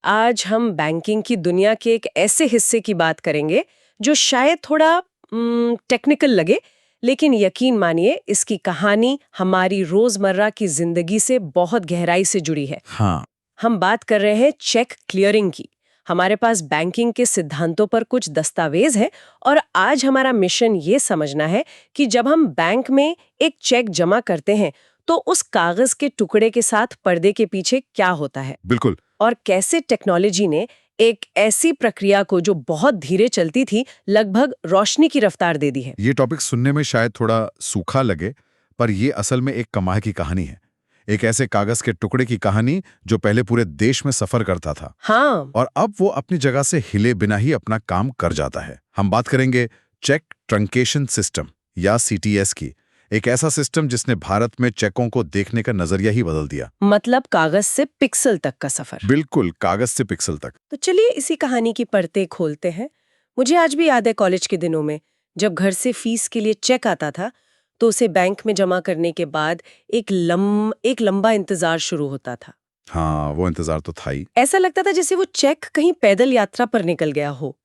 आज हम बैंकिंग की दुनिया के एक ऐसे हिस्से की बात करेंगे जो शायद थोड़ा टेक्निकल लगे, लेकिन यकीन मानिए इसकी कहानी हमारी रोजमर्रा की जिंदगी से बहुत गहराई से जुड़ी है। हाँ। हम बात कर रहे हैं चेक क्लियरिंग की। हमारे पास बैंकिंग के सिद्धांतों पर कुछ दस्तावेज हैं और आज हमारा मिशन ये समझना है कि जब हम बैंक में एक चेक जमा करते हैं तो उस कागज के टुकड़े के साथ पर्दे के पीछे क्या होता है बिल्कुल। और कैसे टेक्नोलॉजी ने एक ऐसी प्रक्रिया को जो बहुत धीरे चलती थी लगभग रोशनी की रफ्तार दे दी है। ये टॉपिक सुनने में शायद थोड़ा सूखा लगे, पर ये असल में एक कमाल की कहानी है। एक ऐसे कागज के टुकड़े की कहानी जो पहले पूरे देश में सफर करता था हाँ, और अब वो अपनी जगह से हिले बिना ही अपना काम कर जाता है। हम बात करेंगे चेक ट्रंकेशन सिस्टम या सीटीएस की। एक ऐसा सिस्टम जिसने भारत में चेकों को देखने का नजरिया ही बदल दिया। मतलब कागज से पिक्सल तक का सफर। बिल्कुल, कागज से पिक्सल तक। तो चलिए इसी कहानी की परतें खोलते हैं। मुझे आज भी याद है कॉलेज के दिनों में जब घर से फीस के लिए चेक आता था तो उसे बैंक में जमा करने के बाद एक लंबा इंतजार शुरू होता था। हाँ, वो इंतजार तो था ही। ऐसा लगता था जैसे वो चेक कहीं पैदल यात्रा पर निकल गया हो।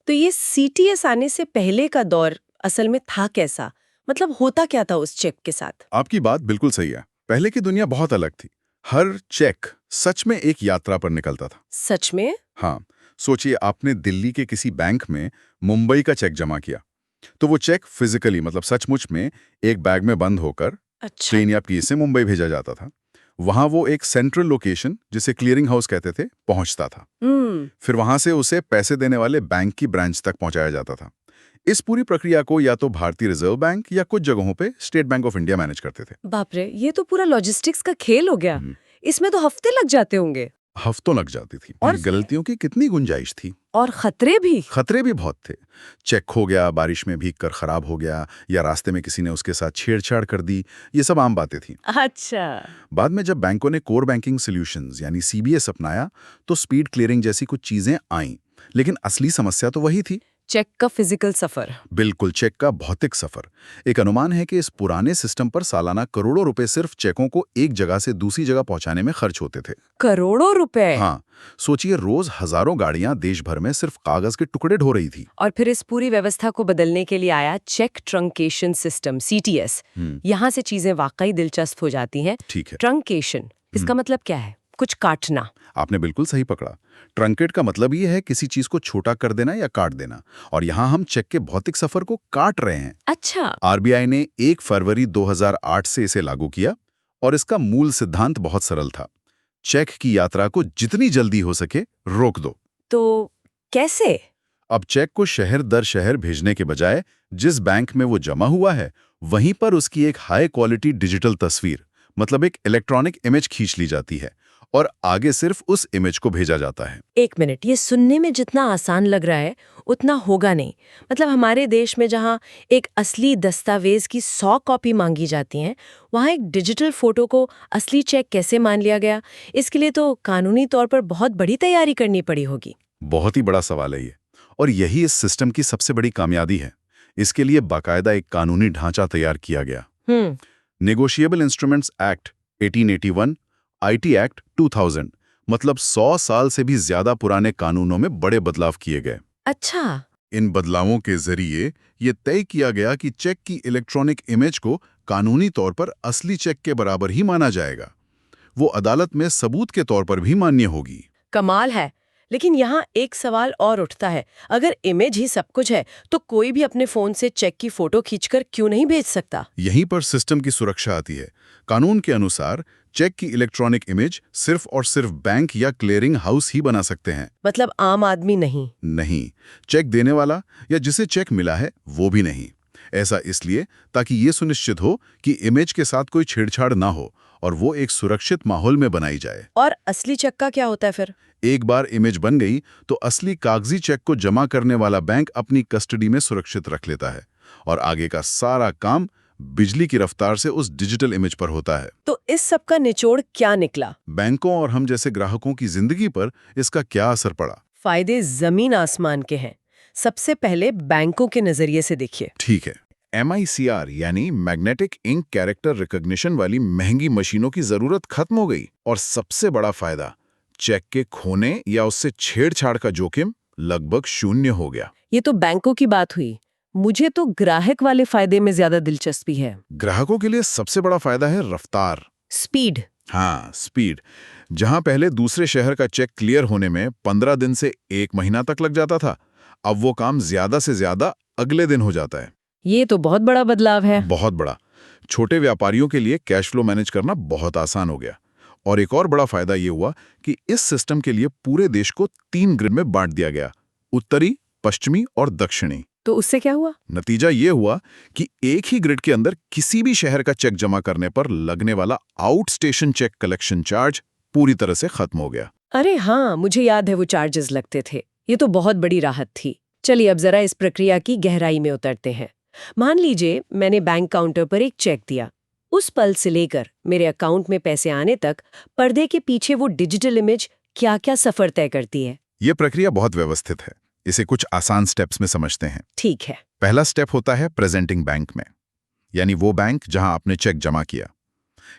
तो ये सीटीएस आने से पहले का दौर असल में था कैसा? मतलब होता क्या था उस चेक के साथ? आपकी बात बिल्कुल सही है। पहले की दुनिया बहुत अलग थी। हर चेक सच में एक यात्रा पर निकलता था। सच में? हाँ, सोचिए आपने दिल्ली के किसी बैंक में मुंबई का चेक जमा किया, तो वो चेक फिजिकली मतलब सचमुच में एक बैग में बंद होकर अच्छा। ट्रेन या पीए से मुंबई भेजा जाता था। वहां वो एक सेंट्रल लोकेशन, जिसे क्लियरिंग हाउस कहते थे, पहुंचता था। फिर वहां से उसे पैसे देने वाले बैंक की ब्रांच तक पहुंचाया जाता था। इस पूरी प्रक्रिया को या तो भारतीय रिजर्व बैंक या कुछ जगहों पे state bank of India manage करते थे। बाप रे, ये तो पूरा लॉजिस्टिक्स का खेल हो गया। इसमें तो हफ्ते लग जाते होंगे। हफ्तों लग जाती थी और गलतियों की कितनी गुंजाइश थी। और खतरे भी। खतरे भी बहुत थे। चेक खो गया, बारिश में भीग कर खराब हो गया, या रास्ते में किसी ने उसके साथ छेड़छाड़ कर दी, ये सब आम बातें थी। अच्छा। बाद में जब बैंकों ने कोर बैंकिंग सॉल्यूशंस यानी सीबीएस अपनाया तो स्पीड क्लियरिंग जैसी कुछ चीजें आईं, लेकिन असली समस्या तो वही थी। चेक का फिजिकल सफर। बिल्कुल, चेक का भौतिक सफर। एक अनुमान है कि इस पुराने सिस्टम पर सालाना करोड़ों रुपए सिर्फ चेकों को एक जगह से दूसरी जगह पहुंचाने में खर्च होते थे। करोड़ों रुपए? हाँ, सोचिए रोज हजारों गाड़ियां देश भर में सिर्फ कागज के टुकड़े ढो रही थी। और फिर इस पूरी व्यवस्था को बदलने के लिए आया चेक ट्रंकेशन सिस्टम, सीटीएस। यहाँ से चीजें वाकई दिलचस्प हो जाती हैं। ठीक है। ट्रंकेशन, इसका मतलब क्या है? कुछ काटना। आपने बिल्कुल सही पकड़ा। ट्रंकेट का मतलब ये है किसी चीज को छोटा कर देना या काट देना, और यहाँ हम चेक के भौतिक सफर को काट रहे हैं। अच्छा। आरबीआई ने 1 फरवरी 2008 से इसे लागू किया और इसका मूल सिद्धांत बहुत सरल था। चेक की यात्रा को जितनी जल्दी हो सके रोक दो। तो कैसे? अब चेक को शहर दर शहर भेजने के बजाय जिस बैंक में वो जमा हुआ है वहीं पर उसकी एक हाई क्वालिटी डिजिटल तस्वीर, मतलब एक इलेक्ट्रॉनिक इमेज खींच ली जाती है और आगे सिर्फ उस इमेज को भेजा जाता है। एक मिनट, ये सुनने में जितना आसान लग रहा है उतना होगा नहीं। मतलब हमारे देश में जहाँ एक असली दस्तावेज की 100 कॉपी मांगी जाती हैं, वहाँ एक डिजिटल फोटो को असली चेक कैसे मान लिया गया? इसके लिए तो कानूनी तौर पर बहुत बड़ी तैयारी करनी पड़ी होगी। बहुत ही बड़ा सवाल है ये, और यही इस सिस्टम की सबसे बड़ी कामयाबी है। इसके लिए बाकायदा एक कानूनी ढांचा तैयार किया गया। Negotiable instruments act 1881, IT act 2000, मतलब 100 साल से भी ज्यादा पुराने कानूनों में बड़े बदलाव किए गए। अच्छा। इन बदलावों के जरिए ये तय किया गया कि चेक की इलेक्ट्रॉनिक इमेज को कानूनी तौर पर असली चेक के बराबर ही माना जाएगा। वो अदालत में सबूत के तौर पर भी मान्य होगी। कमाल है। लेकिन यहाँ एक सवाल और उठता है, अगर इमेज ही सब कुछ है तो कोई भी अपने फोन से चेक की फोटो खींचकर क्यों नहीं भेज सकता? यहीं पर सिस्टम की सुरक्षा आती है। कानून के अनुसार चेक की इलेक्ट्रॉनिक इमेज सिर्फ और सिर्फ बैंक या क्लियरिंग हाउस ही बना सकते हैं। मतलब आम आदमी नहीं? नहीं, चेक देने वाला या जिसे चेक मिला है वो भी नहीं। ऐसा इसलिए ताकि ये सुनिश्चित हो कि इमेज के साथ कोई छेड़छाड़ ना हो और वो एक सुरक्षित माहौल में बनाई जाए। और असली चेक का क्या होता है फिर? एक बार इमेज बन गई तो असली कागजी चेक को जमा करने वाला बैंक अपनी कस्टडी में सुरक्षित रख लेता है और आगे का सारा काम बिजली की रफ्तार से उस डिजिटल इमेज पर होता है। तो इस सब का निचोड़ क्या निकला? बैंकों और हम जैसे ग्राहकों की जिंदगी पर इसका क्या असर पड़ा? फायदे जमीन आसमान के हैं। सबसे पहले बैंकों के नजरिए से देखिए। ठीक है। MICR यानी मैग्नेटिक इंक कैरेक्टर रिकॉग्निशन वाली महंगी मशीनों की जरूरत खत्म हो गई, और सबसे बड़ा फायदा, चेक के खोने या उससे छेड़छाड़ का जोखिम लगभग शून्य हो गया। ये तो बैंकों की बात हुई। मुझे तो ग्राहक वाले फायदे में ज्यादा दिलचस्पी है। ग्राहकों के लिए सबसे बड़ा फायदा है रफ्तार। स्पीड। हाँ, स्पीड। जहां पहले दूसरे शहर का चेक क्लियर होने में 15 दिन से 1 महीना तक लग जाता था, अब वो काम ज्यादा से ज्यादा अगले दिन हो जाता है। ये तो बहुत बड़ा बदलाव है। बहुत बड़ा। छोटे व्यापारियों के लिए कैश फ्लो मैनेज करना बहुत आसान हो गया। और एक और बड़ा फायदा ये हुआ कि इस सिस्टम के लिए पूरे देश को 3 ग्रिड में बांट दिया गया, उत्तरी, पश्चिमी और दक्षिणी। तो उससे क्या हुआ? नतीजा ये हुआ कि एक ही ग्रिड के अंदर किसी भी शहर का चेक जमा करने पर लगने वाला outstation cheque collection charge पूरी तरह से खत्म हो गया। अरे हाँ, मुझे याद है वो चार्जेस लगते थे। ये तो बहुत बड़ी राहत थी। चलिए अब जरा इस प्रक्रिया की गहराई में उतरते हैं। मान लीजिए मैंने बैंक काउंटर पर एक चेक दिया। उस पल से लेकर मेरे अकाउंट में पैसे आने तक पर्दे के पीछे वो डिजिटल इमेज क्या-क्या सफर तय करती है? ये प्रक्रिया बहुत व्यवस्थित है। इसे कुछ आसान स्टेप्स में समझते हैं। ठीक है। पहला स्टेप होता है प्रेजेंटिंग बैंक में, यानी वो बैंक जहां आपने चेक जमा किया।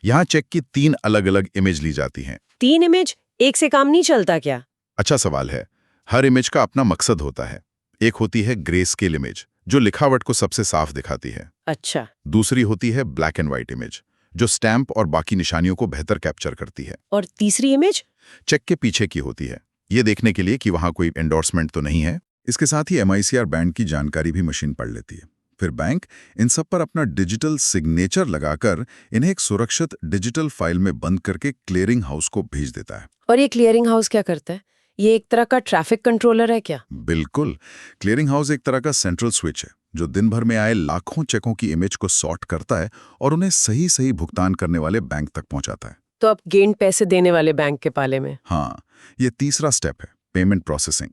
यहां चेक की 3 अलग-अलग इमेज ली जाती हैं। 3 इमेज एक से काम नहीं चलता क्या? अच्छा सवाल है। हर इमेज का अपना मकसद होता है। एक होती है ग्रे स्केल इमेज, जो लिखावट को सबसे साफ दिखाती है। अच्छा। दूसरी होती है ब्लैक एंड व्हाइट इमेज, जो स्टैंप और बाकी निशानियों को बेहतर कैप्चर करती है। और तीसरी इमेज? चेक के पीछे की होती है, ये देखने के लिए कि वहां कोई एंडोर्समेंट तो नहीं है। इसके साथ ही MICR बैंड की जानकारी भी मशीन पढ़ लेती है। फिर बैंक इन सब पर अपना डिजिटल सिग्नेचर लगाकर इन्हें एक सुरक्षित डिजिटल फाइल में बंद करके क्लियरिंग हाउस को भेज देता है। और ये क्लियरिंग हाउस क्या करता है? ये एक तरह का ट्रैफिक कंट्रोलर है क्या? बिल्कुल। क्लियरिंग हाउस एक तरह का सेंट्रल स्विच है, जो दिन भर में आए लाखों चेकों की इमेज को सॉर्ट करता है और उन्हें सही सही भुगतान करने वाले बैंक तक पहुंचाता है। तो अब गेंद पैसे देने वाले बैंक के पाले में। हाँ, ये तीसरा स्टेप है, पेमेंट प्रोसेसिंग।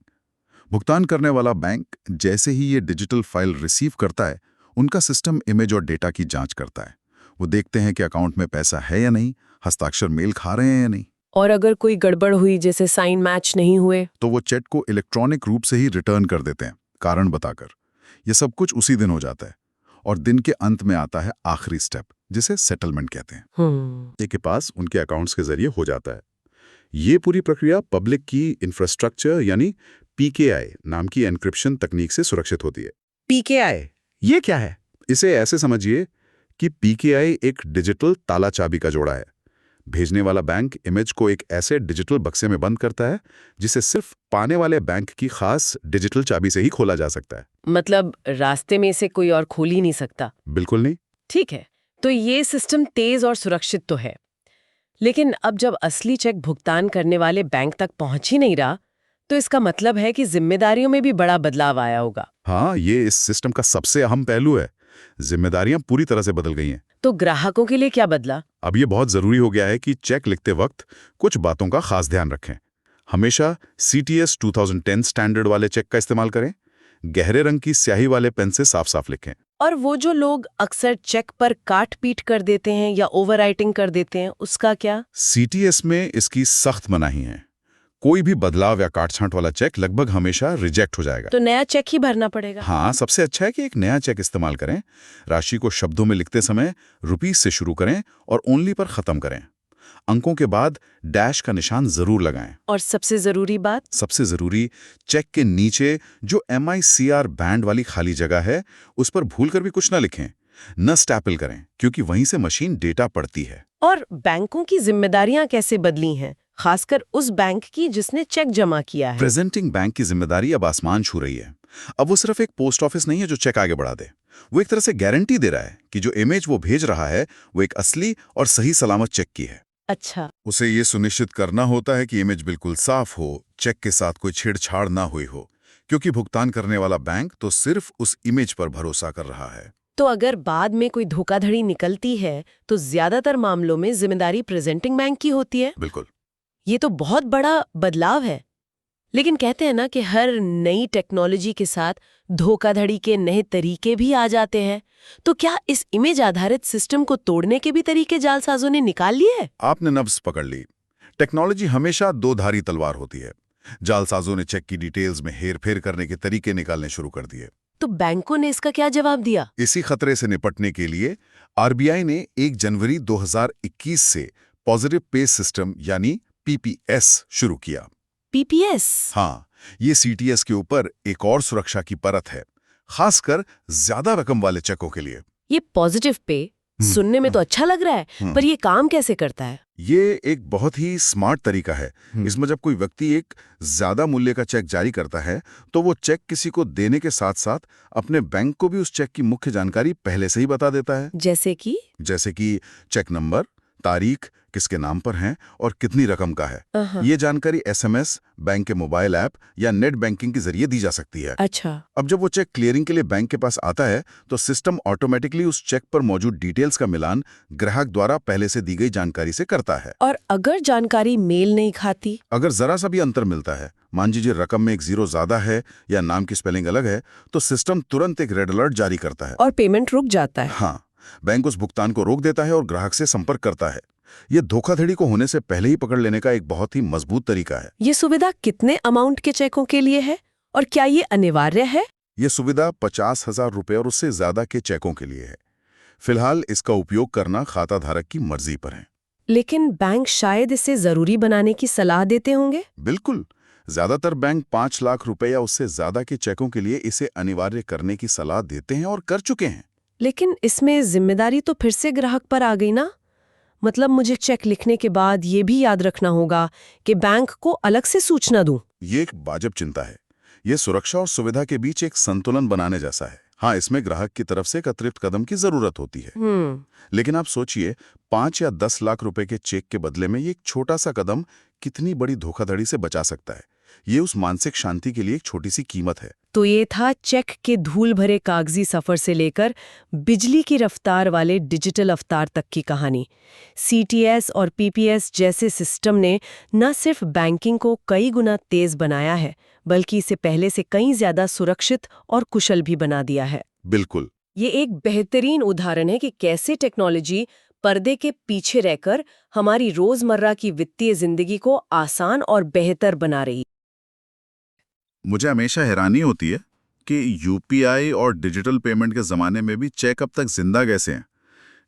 भुगतान करने वाला बैंक जैसे ही ये डिजिटल फाइल रिसीव करता है, उनका सिस्टम इमेज और डेटा की जांच करता है। वो देखते हैं कि अकाउंट में पैसा है या नहीं, हस्ताक्षर मेल खा रहे हैं या नहीं। और अगर कोई गड़बड़ हुई, जैसे साइन मैच नहीं हुए, तो वो चेक को इलेक्ट्रॉनिक रूप से ही रिटर्न कर देते हैं, कारण बताकर। ये सब कुछ उसी दिन हो जाता है। और दिन के अंत में आता है आखिरी स्टेप, जिसे सेटलमेंट कहते हैं। के पास उनके अकाउंट्स के जरिए हो जाता है। ये पूरी प्रक्रिया पब्लिक की इंफ्रास्ट्रक्चर यानी PKI नाम की एन्क्रिप्शन तकनीक से सुरक्षित होती है। PKI ये क्या है? इसे ऐसे समझिए कि PKI एक डिजिटल ताला चाबी का जोड़ा है। भेजने वाला बैंक इमेज को एक ऐसे डिजिटल बक्से में बंद करता है, जिसे सिर्फ पाने वाले बैंक की खास डिजिटल चाबी से ही खोला जा सकता है। मतलब रास्ते में से कोई और खोल ही नहीं सकता? बिल्कुल नहीं। ठीक है, तो ये सिस्टम तेज और सुरक्षित तो है, लेकिन अब जब असली चेक भुगतान करने वाले बैंक तक पहुंच ही नहीं रहा, तो इसका मतलब है कि जिम्मेदारियों में भी बड़ा बदलाव आया होगा। हाँ, ये इस सिस्टम का सबसे अहम पहलू है। जिम्मेदारियां पूरी तरह से बदल गई हैं। तो ग्राहकों के लिए क्या बदला? अब ये बहुत जरूरी हो गया है कि चेक लिखते वक्त कुछ बातों का खास ध्यान रखें। हमेशा CTS 2010 स्टैंडर्ड वाले चेक का इस्तेमाल करें। गहरे रंग की स्याही वाले पेन से साफ साफ लिखें। और वो जो लोग अक्सर चेक पर काट पीट कर देते हैं या ओवरराइटिंग कर देते हैं, उसका क्या? CTS में इसकी सख्त मनाही है। कोई भी बदलाव या काटछांट वाला चेक लगभग हमेशा रिजेक्ट हो जाएगा। तो नया चेक ही भरना पड़ेगा? हाँ, सबसे अच्छा है कि एक नया चेक इस्तेमाल करें। राशि को शब्दों में लिखते समय रुपीस से शुरू करें और ओनली पर खत्म करें। अंकों के बाद डैश का निशान जरूर लगाएं। और सबसे जरूरी बात? सबसे जरूरी, चेक के नीचे जो MICR बैंड वाली खाली जगह है, उस पर भूलकर भी कुछ ना लिखें। न स्टैपल करें, क्योंकि वहीं से मशीन डेटा पढ़ती है। और बैंकों की जिम्मेदारियां कैसे बदली हैं, खासकर उस बैंक की जिसने चेक जमा किया है? प्रेजेंटिंग बैंक की जिम्मेदारी अब आसमान छू रही है। अब वो सिर्फ एक पोस्ट ऑफिस नहीं है जो चेक आगे बढ़ा दे। वो एक तरह से गारंटी दे रहा है कि जो इमेज वो भेज रहा है, वो एक असली और सही सलामत चेक की है। अच्छा। उसे ये सुनिश्चित करना होता है कि इमेज बिल्कुल साफ हो, चेक के साथ कोई छेड़छाड़ ना हुई हो, क्योंकि भुगतान करने वाला बैंक तो सिर्फ उस इमेज पर भरोसा कर रहा है। तो अगर बाद में कोई धोखाधड़ी निकलती है, तो ज्यादातर मामलों में जिम्मेदारी प्रेजेंटिंग बैंक की होती है? बिल्कुल। ये तो बहुत बड़ा बदलाव है। लेकिन कहते हैं ना कि हर नई टेक्नोलॉजी के साथ धोखाधड़ी के नए तरीके भी आ जाते हैं। तो क्या इस इमेज आधारित सिस्टम को तोड़ने के भी तरीके जालसाजों ने निकाल लिए हैं? आपने नब्ज पकड़ ली। टेक्नोलॉजी हमेशा दो धारी तलवार होती है। जालसाजों ने चेक की डिटेल्स में हेरफेर करने के तरीके निकालने शुरू कर दिए। तो बैंकों ने इसका क्या जवाब दिया? इसी खतरे से निपटने के लिए RBI ने 1 जनवरी 2021 से पॉजिटिव पे सिस्टम यानी पीपीएस शुरू किया। पीपीएस? हाँ, ये सीटीएस के ऊपर एक और सुरक्षा की परत है, खासकर ज्यादा रकम वाले चेकों के लिए। ये पॉजिटिव पे सुनने में तो अच्छा लग रहा है, पर ये काम कैसे करता है? ये एक बहुत ही स्मार्ट तरीका है। इसमें जब कोई व्यक्ति एक ज्यादा मूल्य का चेक जारी करता है, तो वो चेक किसी को देने के साथ साथ अपने बैंक को भी उस चेक की मुख्य जानकारी पहले से ही बता देता है। जैसे कि चेक नंबर, तारीख, किसके नाम पर है और कितनी रकम का है। ये जानकारी एसएमएस, बैंक के मोबाइल ऐप या नेट बैंकिंग के जरिए दी जा सकती है। अच्छा। अब जब वो चेक क्लियरिंग के लिए बैंक के पास आता है, तो सिस्टम ऑटोमेटिकली उस चेक पर मौजूद डिटेल्स का मिलान ग्राहक द्वारा पहले से दी गई जानकारी से करता है। और अगर जानकारी मेल नहीं खाती? अगर जरा सा भी अंतर मिलता है, मान लीजिए रकम में एक जीरो ज्यादा है या नाम की स्पेलिंग अलग है, तो सिस्टम तुरंत एक रेड अलर्ट जारी करता है और पेमेंट रुक जाता है। हाँ, बैंक उस भुगतान को रोक देता है और ग्राहक से संपर्क करता है। ये धोखाधड़ी को होने से पहले ही पकड़ लेने का एक बहुत ही मजबूत तरीका है। ये सुविधा कितने अमाउंट के चेकों के लिए है और क्या ये अनिवार्य है? ये सुविधा 50,000 रुपए और उससे ज्यादा के चेकों के लिए है। फिलहाल इसका उपयोग करना खाता धारक की मर्जी पर है। लेकिन बैंक शायद इसे जरूरी बनाने की सलाह देते होंगे। बिल्कुल, ज्यादातर बैंक 5 लाख रुपए या उससे ज्यादा के चेकों के लिए इसे अनिवार्य करने की सलाह देते हैं और कर चुके हैं। लेकिन इसमें जिम्मेदारी तो फिर से ग्राहक पर आ गई ना। मतलब मुझे चेक लिखने के बाद ये भी याद रखना होगा कि बैंक को अलग से सूचना दूं। ये एक वाजिब चिंता है। ये सुरक्षा और सुविधा के बीच एक संतुलन बनाने जैसा है। हाँ, इसमें ग्राहक की तरफ से एक अतिरिक्त कदम की जरूरत होती है। लेकिन आप सोचिए, 5 या 10 लाख रुपए के चेक के बदले में ये एक छोटा सा कदम कितनी बड़ी धोखाधड़ी से बचा सकता है। ये उस मानसिक शांति के लिए एक छोटी सी कीमत है। तो ये था चेक के धूल भरे कागजी सफर से लेकर बिजली की रफ्तार वाले डिजिटल अवतार तक की कहानी। सीटीएस और पीपीएस जैसे सिस्टम ने न सिर्फ बैंकिंग को कई गुना तेज बनाया है, बल्कि इसे पहले से कई ज्यादा सुरक्षित और कुशल भी बना दिया है। बिल्कुल। ये एक बेहतरीन उदाहरण है कि कैसे टेक्नोलॉजी पर्दे के पीछे रहकर हमारी रोजमर्रा की वित्तीय जिंदगी को आसान और बेहतर बना रही। मुझे हमेशा हैरानी होती है कि यूपीआई और डिजिटल पेमेंट के ज़माने में भी चेक अब तक जिंदा कैसे हैं।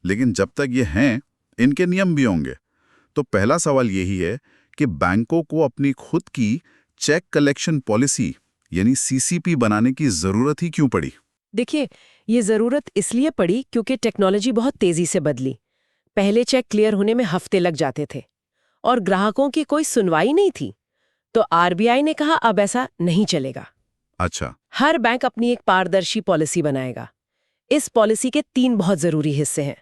लेकिन जब तक ये हैं, इनके नियम भी होंगे। तो पहला सवाल यही है कि बैंकों को अपनी खुद की चेक कलेक्शन पॉलिसी यानी सीसीपी बनाने की ज़रूरत ही क्यों पड़ी? देखिए, ये ज़रूरत इसलिए पड़ी क्योंकि टेक्नोलॉजी बहुत तेज़ी से बदली। पहले चेक क्लियर होने में हफ्ते लग जाते थे और ग्राहकों की कोई सुनवाई नहीं थी। तो आरबीआई ने कहा अब ऐसा नहीं चलेगा। अच्छा। हर बैंक अपनी एक पारदर्शी पॉलिसी बनाएगा। इस पॉलिसी के 3 बहुत जरूरी हिस्से हैं।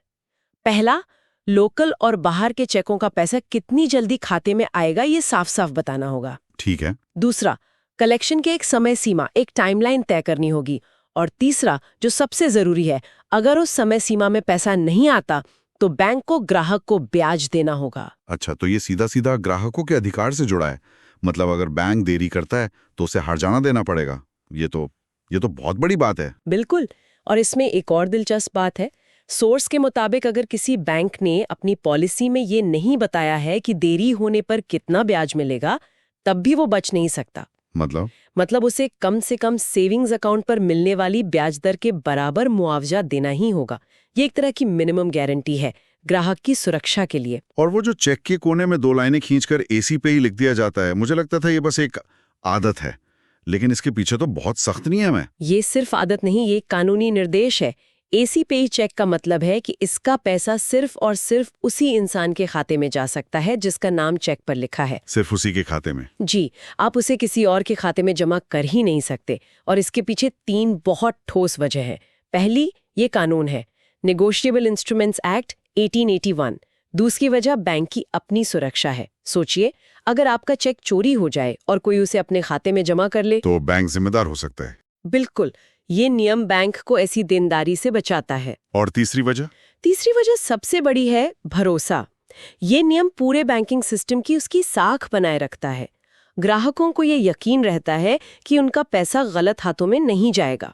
पहला, लोकल और बाहर के चेकों का पैसा कितनी जल्दी खाते में आएगा ये साफ साफ बताना होगा। ठीक है। दूसरा, कलेक्शन के एक समय सीमा, एक टाइमलाइन तय करनी होगी। और तीसरा, जो सबसे जरूरी है, अगर उस समय सीमा में पैसा नहीं आता तो बैंक को ग्राहक को ब्याज देना होगा। अच्छा, तो ये सीधा सीधा ग्राहकों के अधिकार से जुड़ा है। मतलब अगर बैंक देरी करता है तो उसे हर्जाना देना पड़ेगा। ये तो बहुत बड़ी बात है। बिल्कुल। और इसमें एक और दिलचस्प बात है। सोर्स के मुताबिक अगर किसी बैंक ने अपनी पॉलिसी में ये नहीं बताया है कि देरी होने पर कितना ब्याज मिलेगा, तब भी वो बच नहीं सकता। मतलब उसे कम से कम सेविंग्स अकाउंट पर मिलने वाली ब्याज दर के बराबर मुआवजा देना ही होगा। ये एक तरह की मिनिमम गारंटी है ग्राहक की सुरक्षा के लिए। और वो जो चेक के कोने में 2 लाइनें खींचकर एसी पे ही लिख दिया जाता है, मुझे लगता था ये बस एक आदत है, लेकिन इसके पीछे तो बहुत सख्त नियम है। ये सिर्फ आदत नहीं, ये कानूनी निर्देश है। एसी पे ही चेक का मतलब है कि इसका पैसा सिर्फ और सिर्फ उसी इंसान के खाते में जा सकता है जिसका नाम चेक पर लिखा है। सिर्फ उसी के खाते में? जी, आप उसे किसी और के खाते में जमा कर ही नहीं सकते। और इसके पीछे 3 बहुत ठोस वजह है। पहली, ये कानून है, नेगोशिएबल इंस्ट्रूमेंट्स एक्ट 1881। दूसरी वजह बैंक की अपनी सुरक्षा है। सोचिए, अगर आपका चेक चोरी हो जाए और कोई उसे अपने खाते में जमा कर ले तो बैंक जिम्मेदार हो सकता है। बिल्कुल, ये नियम बैंक को ऐसी देनदारी से बचाता है। और तीसरी वजह? तीसरी वजह सबसे बड़ी है भरोसा। ये नियम पूरे बैंकिंग सिस्टम की उसकी साख बनाए रखता है। ग्राहकों को ये यकीन रहता है कि उनका पैसा गलत हाथों में नहीं जाएगा।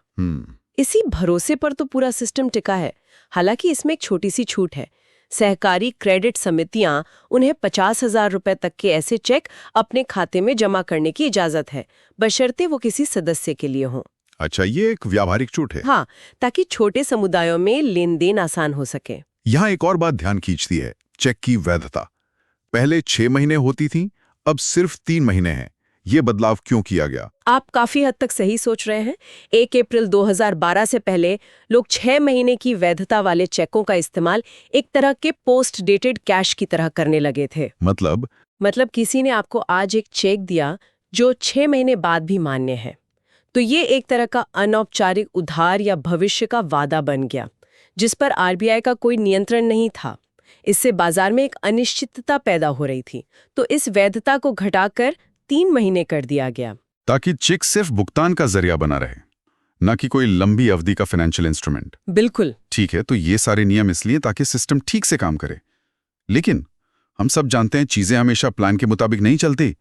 इसी भरोसे पर तो पूरा सिस्टम टिका है। हालांकि इसमें एक छोटी सी छूट है। सहकारी क्रेडिट समितियां, उन्हें 50,000 रुपए तक के ऐसे चेक अपने खाते में जमा करने की इजाजत है, बशर्ते वो किसी सदस्य के लिए हों। अच्छा, ये एक व्यावहारिक छूट है। हाँ, ताकि छोटे समुदायों में लेन देन आसान हो सके। यहाँ एक और बात ध्यान खींचती है, चेक की वैधता। पहले 6 महीने होती थी, अब सिर्फ 3 महीने हैं। ये बदलाव क्यों किया गया? आप काफी हद तक सही सोच रहे हैं। 1 अप्रैल 2012 से पहले लोग 6 महीने की वैधता वाले चेकों का इस्तेमाल एक तरह के पोस्ट डेटेड कैश की तरह करने लगे थे। मतलब किसी ने आपको आज एक चेक दिया जो 6 महीने बाद भी मान्य है, तो ये एक तरह का अनौपचारिक उधार या भविष्य का वादा बन गया, जिस पर आरबीआई का कोई नियंत्रण नहीं था। इससे बाजार में एक अनिश्चितता पैदा हो रही थी, तो इस वैधता को घटाकर 3 महीने कर दिया गया। ताकि चेक सिर्फ भुगतान का जरिया बना रहे, न कि कोई लंबी अवधि का फाइनेंशियल इंस्ट्रूमेंट। बिल्कुल ठीक है, तो ये सारे नियम इसलिए ताकि सिस्टम ठीक से काम करे। लेकिन हम सब जानते हैं चीजें हमेशा प्लान के मुताबिक नहीं चलती।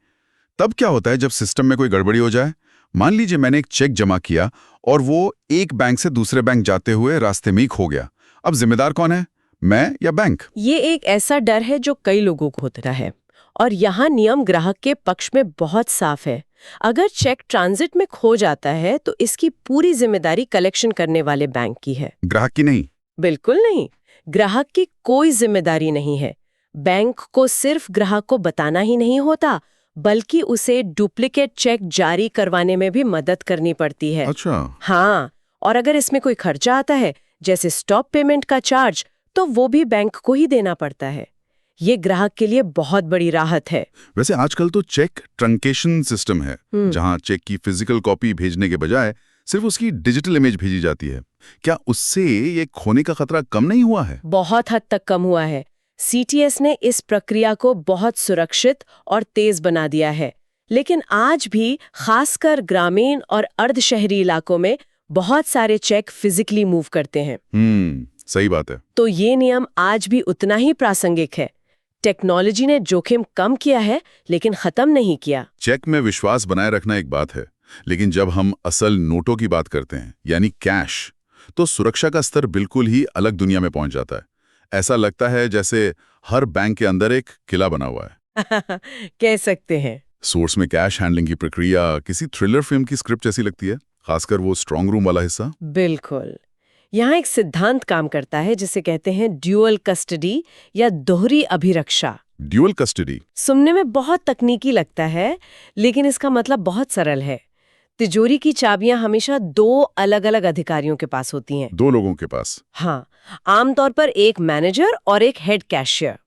तब क्या होता है जब सिस्टम में कोई गड़बड़ी हो जाए? मान लीजिए मैंने एक चेक जमा किया और वो एक बैंक से दूसरे बैंक जाते हुए रास्ते में ही खो गया। अब जिम्मेदार कौन है, मैं या बैंक? ये एक ऐसा डर है जो कई लोगों को होता है, और यहाँ नियम ग्राहक के पक्ष में बहुत साफ है। अगर चेक ट्रांजिट में खो जाता है तो इसकी पूरी जिम्मेदारी कलेक्शन करने वाले बैंक की है, ग्राहक की नहीं। बिल्कुल नहीं। ग्राहक की कोई जिम्मेदारी नहीं है। बैंक को सिर्फ ग्राहक को बताना ही नहीं होता, बल्कि उसे डुप्लीकेट चेक जारी करवाने में भी मदद करनी पड़ती है। अच्छा। हाँ, और अगर इसमें कोई खर्चा आता है, जैसे स्टॉप पेमेंट का चार्ज, तो वो भी बैंक को ही देना पड़ता है। ये ग्राहक के लिए बहुत बड़ी राहत है। वैसे आजकल तो चेक ट्रंकेशन सिस्टम है, जहां चेक की फिजिकल कॉपी भेजने के बजाय सिर्फ उसकी डिजिटल इमेज भेजी जाती है। क्या उससे ये खोने का खतरा कम नहीं हुआ है? बहुत हद तक कम हुआ है। सीटीएस ने इस प्रक्रिया को बहुत सुरक्षित और तेज बना दिया है, लेकिन आज भी खासकर ग्रामीण और अर्धशहरी इलाकों में बहुत सारे चेक फिजिकली मूव करते हैं। सही बात है। तो ये नियम आज भी उतना ही प्रासंगिक है। टेक्नोलॉजी ने जोखिम कम किया है, लेकिन खत्म नहीं किया। चेक में विश्वास बनाए रखना एक बात है, लेकिन जब हम असल नोटों की बात करते हैं, यानी कैश, तो सुरक्षा का स्तर बिल्कुल ही अलग दुनिया में पहुंच जाता है। ऐसा लगता है जैसे हर बैंक के अंदर एक किला बना हुआ है। कह सकते हैं। सोर्स में कैश हैंडलिंग की प्रक्रिया किसी थ्रिलर फिल्म की स्क्रिप्ट जैसी लगती है, खासकर वो स्ट्रांग रूम वाला हिस्सा। बिल्कुल। यहाँ एक सिद्धांत काम करता है जिसे कहते हैं ड्यूअल कस्टडी या दोहरी अभिरक्षा। ड्यूअल कस्टडी सुनने में बहुत तकनीकी लगता है, लेकिन इसका मतलब बहुत सरल है। तिजोरी की चाबियां हमेशा 2 अलग-अलग अधिकारियों के पास होती हैं। 2 लोगों के पास? हाँ, आमतौर पर एक मैनेजर और एक हेड कैशियर।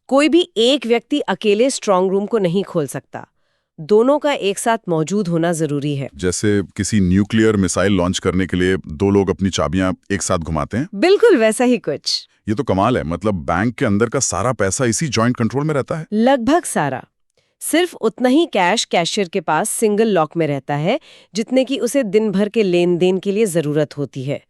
कोई भी एक व्यक्ति अकेले स्ट्रांग रूम को नहीं खोल सकता। दोनों का एक साथ मौजूद होना जरूरी है। जैसे किसी न्यूक्लियर मिसाइल लॉन्च करने के लिए 2 लोग अपनी चाबियां एक साथ घुमाते हैं। बिल्कुल वैसा ही कुछ। ये तो कमाल है। मतलब बैंक के अंदर का सारा पैसा इसी जॉइंट कंट्रोल में रहता है? लगभग सारा। सिर्फ उतना ही कैश कैशियर के पास सिंगल लॉक में रहता है जितने की उसे दिन भर के लेन देन के लिए जरूरत होती है।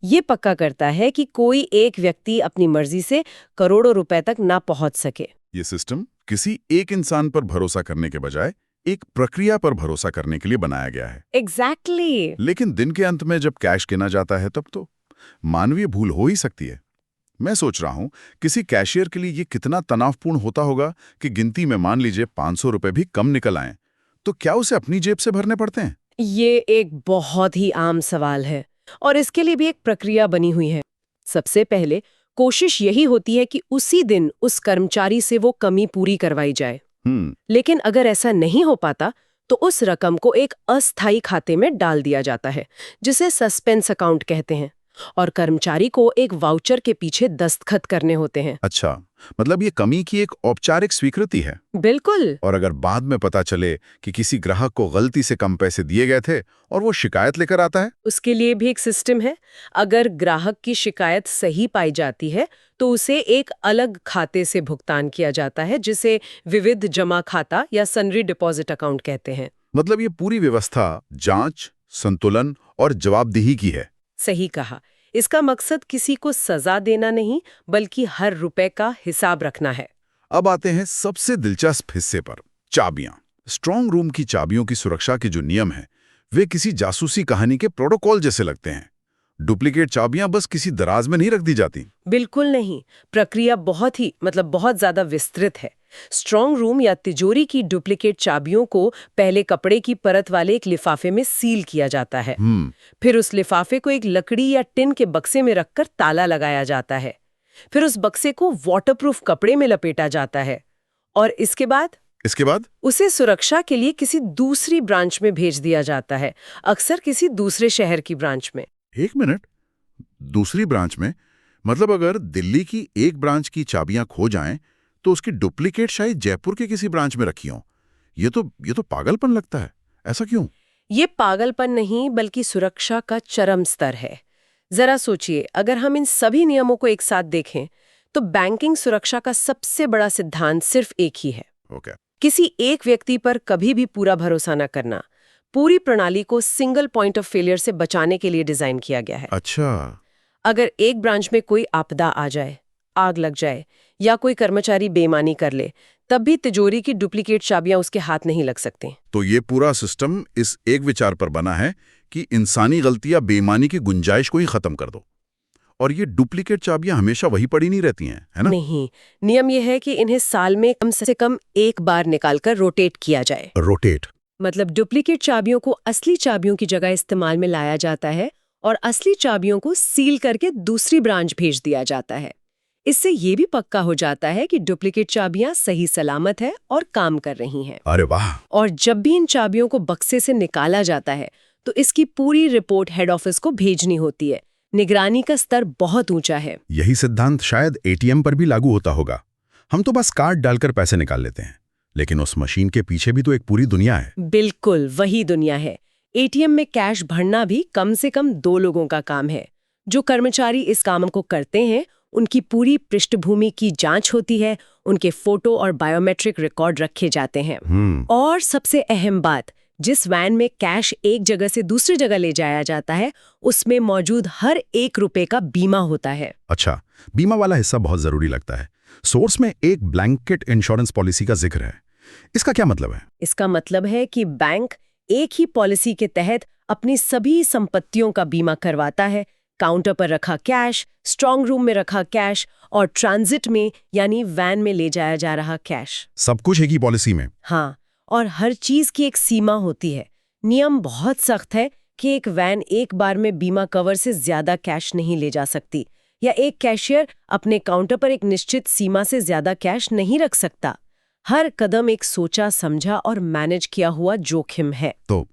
ये पक्का करता है कि कोई एक व्यक्ति अपनी मर्जी से करोड़ों रुपए तक ना पहुंच सके। ये सिस्टम किसी एक इंसान पर भरोसा करने के बजाय एक प्रक्रिया पर भरोसा करने के लिए बनाया गया है। एग्जैक्टली। लेकिन दिन के अंत में जब कैश गिना जाता है तब तो मानवीय भूल हो ही सकती है। मैं सोच रहा हूं किसी कैशियर के लिए ये कितना तनावपूर्ण होता होगा कि गिनती में मान लीजिए 500 रुपए भी कम निकल आए, तो क्या उसे अपनी जेब से भरने पड़ते हैं? ये एक बहुत ही आम सवाल है और इसके लिए भी एक प्रक्रिया बनी हुई है। सबसे पहले कोशिश यही होती है कि उसी दिन उस कर्मचारी से वो कमी पूरी करवाई जाए। लेकिन अगर ऐसा नहीं हो पाता तो उस रकम को एक अस्थायी खाते में डाल दिया जाता है, जिसे सस्पेंस अकाउंट कहते हैं, और कर्मचारी को एक वाउचर के पीछे दस्तखत करने होते हैं। अच्छा, मतलब ये कमी की एक औपचारिक स्वीकृति है। बिल्कुल। और अगर बाद में पता चले कि किसी ग्राहक को गलती से कम पैसे दिए गए थे और वो शिकायत लेकर आता है? उसके लिए भी एक सिस्टम है। अगर ग्राहक की शिकायत सही पाई जाती है तो उसे एक अलग खाते से भुगतान किया जाता है, जिसे विविध जमा खाता या सनरी डिपॉजिट अकाउंट कहते हैं। मतलब ये पूरी व्यवस्था जांच, संतुलन और जवाबदेही की है। सही कहा। इसका मकसद किसी को सजा देना नहीं, बल्कि हर रुपए का हिसाब रखना है। अब आते हैं सबसे दिलचस्प हिस्से पर, चाबियां। स्ट्रांग रूम की चाबियों की सुरक्षा के जो नियम हैं, वे किसी जासूसी कहानी के प्रोटोकॉल जैसे लगते हैं। डुप्लीकेट चाबियां बस किसी दराज में नहीं रख दी जाती। बिल्कुल नहीं। प्रक्रिया बहुत ज्यादा विस्तृत है। स्ट्रांग रूम या तिजोरी की डुप्लीकेट चाबियों को पहले कपड़े की परत वाले एक लिफाफे में सील किया जाता है। फिर उस लिफाफे को एक लकड़ी या टिन के बक्से में रखकर ताला लगाया जाता है। फिर उस बक्से को वाटरप्रूफ कपड़े में लपेटा जाता है। और इसके बाद इसके बाद? उसे सुरक्षा के लिए किसी दूसरी ब्रांच में भेज दिया जाता है, अक्सर किसी दूसरे शहर की ब्रांच में। एक मिनट, दूसरी ब्रांच में? मतलब अगर दिल्ली की एक ब्रांच की चाबियां खो जाएं, तो उसकी डुप्लीकेट शायद जयपुर के किसी ब्रांच में रखी हो। ये तो पागलपन लगता है। ऐसा क्यों? ये पागलपन नहीं, बल्कि सुरक्षा का चरम स्तर है। जरा सोचिए, अगर हम इन सभी नियमों को एक साथ देखें, तो बैंकिंग सुरक्षा का सबसे बड़ा सिद्धांत सिर्फ एक ही है। ओके। किसी एक व्यक्ति पर कभी भी पूरा भरोसा न करना। पूरी प्रणाली को सिंगल पॉइंट ऑफ फेलियर से बचाने के लिए डिजाइन किया गया है। अच्छा। अगर एक ब्रांच में कोई आपदा आ जाए, आग लग जाए या कोई कर्मचारी बेईमानी कर ले, तब भी तिजोरी की डुप्लीकेट चाबियां उसके हाथ नहीं लग सकती। तो ये पूरा सिस्टम इस एक विचार पर बना है कि इंसानी गलतियां बेईमानी की गुंजाइश को ही खत्म कर दो। और ये डुप्लीकेट चाबियां हमेशा वही पड़ी नहीं रहती हैं, है ना? नहीं, नियम यह है कि इन्हें साल में कम से कम एक बार निकालकर रोटेट किया जाए। रोटेट? मतलब डुप्लीकेट चाबियों को असली चाबियों की जगह इस्तेमाल में लाया जाता है और असली चाबियों को सील करके दूसरी ब्रांच भेज दिया जाता है। इससे ये भी पक्का हो जाता है कि डुप्लीकेट चाबियां सही सलामत है और काम कर रही हैं। अरे वाह! और जब भी इन चाबियों को बक्से से निकाला जाता है, तो इसकी पूरी रिपोर्ट हेड ऑफिस को भेजनी होती है। निगरानी का स्तर बहुत ऊंचा है। यही सिद्धांत शायद एटीएम पर भी लागू होता होगा। हम तो बस कार्ड डालकर पैसे निकाल लेते हैं, लेकिन उस मशीन के पीछे भी तो एक पूरी दुनिया है। बिल्कुल वही दुनिया है। एटीएम में कैश भरना भी कम से कम 2 लोगों का काम है। जो कर्मचारी इस काम को करते हैं, उनकी पूरी पृष्ठभूमि की जांच होती है, उनके फोटो और बायोमेट्रिक रिकॉर्ड रखे जाते हैं। और सबसे अहम बात, जिस वैन में कैश एक जगह से दूसरी जगह ले जाया जाता है, उसमें मौजूद हर 1 रुपए का बीमा होता है। अच्छा, बीमा वाला हिस्सा बहुत जरूरी लगता है। सोर्स में एक ब्लैंकेट इंश्योरेंस पॉलिसी का जिक्र है। इसका क्या मतलब है? इसका मतलब है कि बैंक एक ही पॉलिसी के तहत अपनी सभी संपत्तियों का बीमा करवाता है। काउंटर पर रखा कैश, स्ट्रांग रूम में रखा कैश और ट्रांजिट में यानी वैन में ले जाया जा रहा कैश। सब कुछ एक ही पॉलिसी में? हाँ, और हर चीज की एक सीमा होती है। नियम बहुत सख्त है कि एक वैन एक बार में बीमा कवर से ज्यादा कैश नहीं ले जा सकती, या एक कैशियर अपने काउंटर पर एक निश्चित सीमा से ज्यादा कैश नहीं रख सकता। हर कदम एक सोचा समझा और मैनेज किया हुआ जोखिम है। तो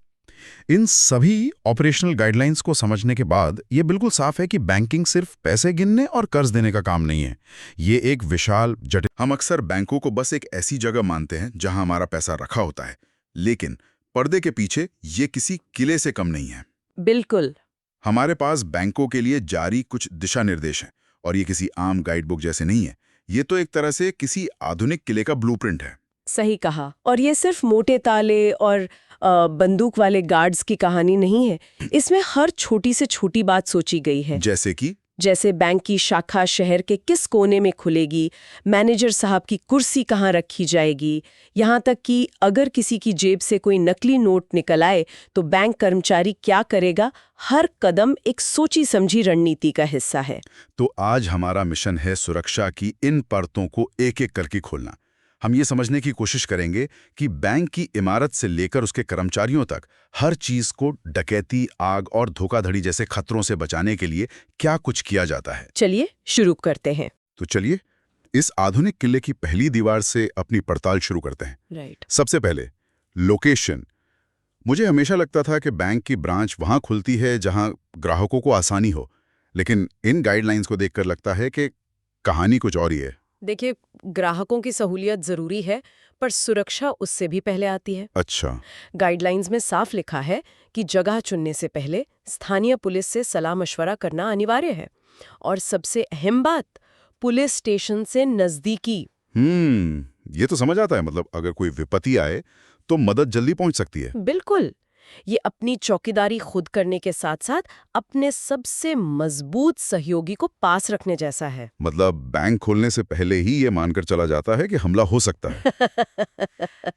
इन सभी ऑपरेशनल गाइडलाइंस को समझने के बाद ये बिल्कुल साफ है कि बैंकिंग सिर्फ पैसे गिनने और कर्ज देने का काम नहीं है। ये एक विशाल जटिल। हम अक्सर बैंकों को बस एक ऐसी जगह मानते हैं जहां हमारा पैसा रखा होता है, लेकिन पर्दे के पीछे ये किसी किले से कम नहीं है। बिल्कुल। हमारे पास बैंकों के लिए जारी कुछ दिशा निर्देश हैं, और ये किसी आम गाइड बुक जैसे नहीं है। ये तो एक तरह से किसी आधुनिक किले का ब्लूप्रिंट है। सही कहा। और ये सिर्फ मोटे ताले और बंदूक वाले गार्ड्स की कहानी नहीं है। इसमें हर छोटी से छोटी बात सोची गई है। जैसे बैंक की शाखा शहर के किस कोने में खुलेगी, मैनेजर साहब की कुर्सी कहाँ रखी जाएगी, यहाँ तक कि अगर किसी की जेब से कोई नकली नोट निकल आए तो बैंक कर्मचारी क्या करेगा। हर कदम एक सोची समझी रणनीति का हिस्सा है। तो आज हमारा मिशन है सुरक्षा की इन परतों को एक एक करके खोलना। हम ये समझने की कोशिश करेंगे कि बैंक की इमारत से लेकर उसके कर्मचारियों तक हर चीज को डकैती, आग और धोखाधड़ी जैसे खतरों से बचाने के लिए क्या कुछ किया जाता है। चलिए शुरू करते हैं। तो चलिए इस आधुनिक किले की पहली दीवार से अपनी पड़ताल शुरू करते हैं। राइट। सबसे पहले लोकेशन। मुझे हमेशा लगता था कि बैंक की ब्रांच वहां खुलती है जहां ग्राहकों को आसानी हो, लेकिन इन गाइडलाइंस को देखकर लगता है कि कहानी कुछ और ही है। देखिए, ग्राहकों की सहूलियत जरूरी है, पर सुरक्षा उससे भी पहले आती है। अच्छा। गाइडलाइंस में साफ लिखा है कि जगह चुनने से पहले स्थानीय पुलिस से सलाह मशवरा करना अनिवार्य है। और सबसे अहम बात, पुलिस स्टेशन से नजदीकी। ये तो समझ आता है। मतलब अगर कोई विपत्ति आए तो मदद जल्दी पहुंच सकती है। बिल्कुल। ये अपनी चौकीदारी खुद करने के साथ साथ अपने सबसे मजबूत सहयोगी को पास रखने जैसा है। मतलब बैंक खोलने से पहले ही ये मानकर चला जाता है कि हमला हो सकता है।